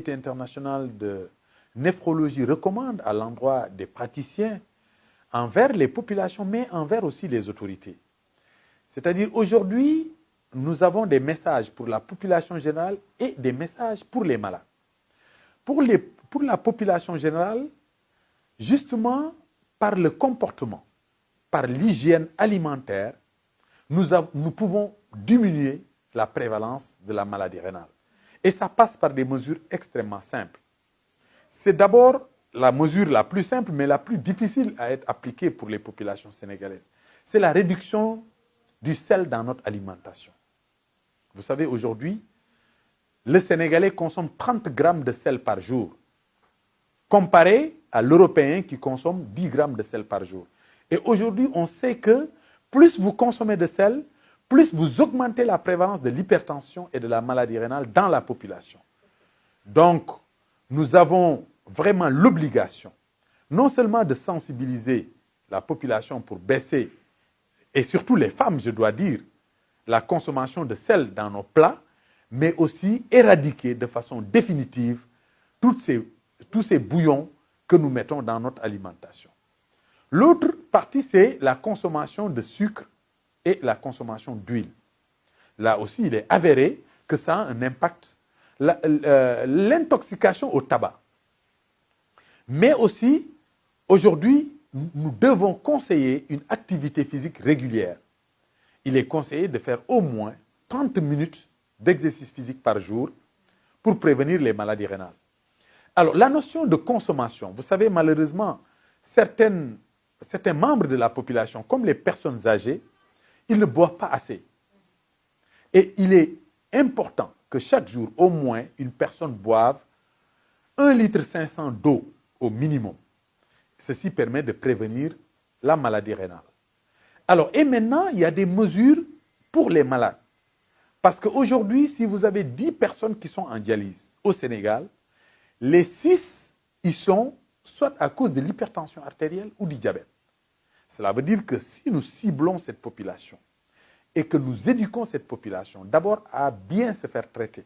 internationale de néphrologie recommande à l'endroit des praticiens envers les populations, mais envers aussi les autorités. C'est-à-dire, aujourd'hui, nous avons des messages pour la population générale et des messages pour les malades. Pour la population générale, justement, par le comportement, par l'hygiène alimentaire, nous pouvons diminuer la prévalence de la maladie rénale. Et ça passe par des mesures extrêmement simples. C'est d'abord la mesure la plus simple, mais la plus difficile à être appliquée pour les populations sénégalaises. C'est la réduction du sel dans notre alimentation. Vous savez, aujourd'hui, le Sénégalais consomme 30 grammes de sel par jour, comparé à l'Européen qui consomme 10 grammes de sel par jour. Et aujourd'hui, on sait que plus vous consommez de sel, plus vous augmentez la prévalence de l'hypertension et de la maladie rénale dans la population. Donc, nous avons vraiment l'obligation, non seulement de sensibiliser la population pour baisser, et surtout les femmes, je dois dire, la consommation de sel dans nos plats, mais aussi éradiquer de façon définitive tous ces bouillons que nous mettons dans notre alimentation. L'autre partie, c'est la consommation de sucre et la consommation d'huile. Là aussi, il est avéré que ça a un impact. L'intoxication au tabac. Mais aussi, aujourd'hui, nous devons conseiller une activité physique régulière. Il est conseillé de faire au moins 30 minutes d'exercice physique par jour pour prévenir les maladies rénales. Alors, la notion de consommation, vous savez, malheureusement, certains membres de la population, comme les personnes âgées, ils ne boivent pas assez. Et il est important que chaque jour, au moins, une personne boive 1,5 litre d'eau au minimum. Ceci permet de prévenir la maladie rénale. Alors, et maintenant, il y a des mesures pour les malades. Parce qu'aujourd'hui, si vous avez 10 personnes qui sont en dialyse au Sénégal, les 6 y sont soit à cause de l'hypertension artérielle ou du diabète. Cela veut dire que si nous ciblons cette population et que nous éduquons cette population, d'abord à bien se faire traiter,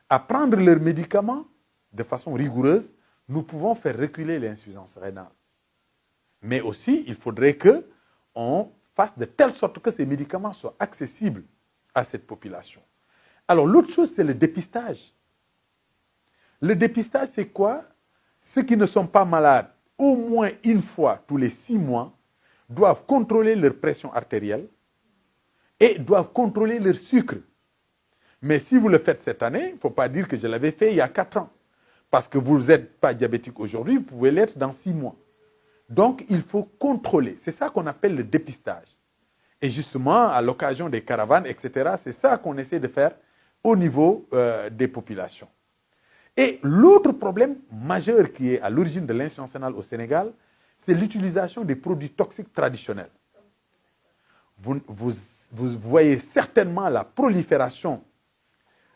à prendre leurs médicaments de façon rigoureuse, nous pouvons faire reculer l'insuffisance rénale. Mais aussi, il faudrait qu'on fasse de telle sorte que ces médicaments soient accessibles à cette population. Alors, l'autre chose, c'est le dépistage. Le dépistage, c'est quoi? Ceux qui ne sont pas malades, au moins une fois tous les 6 mois, doivent contrôler leur pression artérielle et doivent contrôler leur sucre. Mais si vous le faites cette année, il ne faut pas dire que je l'avais fait il y a 4 ans. Parce que vous n'êtes pas diabétique aujourd'hui, vous pouvez l'être dans 6 mois. Donc, il faut contrôler. C'est ça qu'on appelle le dépistage. Et justement, à l'occasion des caravanes, etc., c'est ça qu'on essaie de faire au niveau des populations. Et l'autre problème majeur qui est à l'origine de l'insuffisance rénale au Sénégal, c'est l'utilisation des produits toxiques traditionnels. Vous voyez certainement la prolifération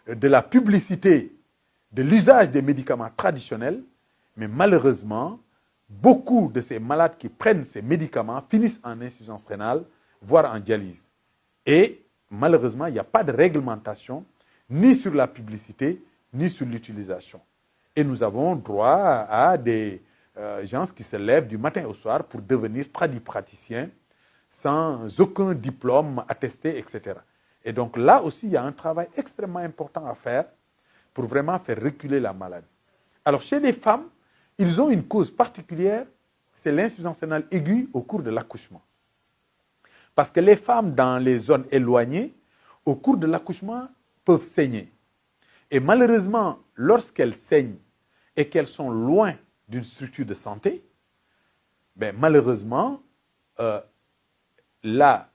de la publicité de l'usage des médicaments traditionnels, mais malheureusement, beaucoup de ces malades qui prennent ces médicaments finissent en insuffisance rénale, voire en dialyse. Et malheureusement, il n'y a pas de réglementation ni sur la publicité, ni sur l'utilisation. Et nous avons droit à des gens qui se lèvent du matin au soir pour devenir tradipraticiens sans aucun diplôme attesté, etc. Et donc là aussi, il y a un travail extrêmement important à faire pour vraiment faire reculer la maladie. Alors chez les femmes, ils ont une cause particulière, c'est l'insuffisance rénale aiguë au cours de l'accouchement. Parce que les femmes dans les zones éloignées, au cours de l'accouchement, peuvent saigner. Et malheureusement, lorsqu'elles saignent et qu'elles sont loin d'une structure de santé, malheureusement, là,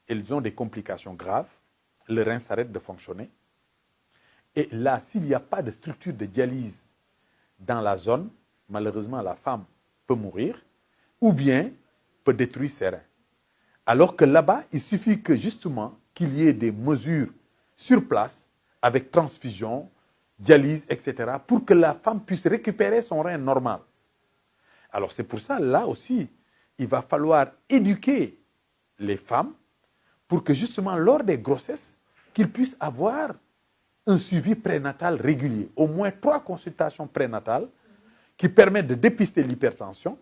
elles ont des complications graves, le rein s'arrête de fonctionner. Et là, s'il n'y a pas de structure de dialyse dans la zone, malheureusement, la femme peut mourir ou bien peut détruire ses reins. Alors que là-bas, il suffit que justement qu'il y ait des mesures sur place avec transfusion, dialyse, etc. pour que la femme puisse récupérer son rein normal. Alors c'est pour ça, là aussi, il va falloir éduquer les femmes pour que justement, lors des grossesses, qu'ils puissent avoir un suivi prénatal régulier, au moins 3 consultations prénatales qui permettent de dépister l'hypertension,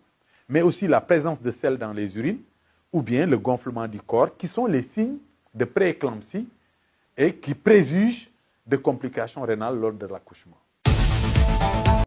mais aussi la présence de sel dans les urines ou bien le gonflement du corps, qui sont les signes de prééclampsie et qui présugent de complications rénales lors de l'accouchement.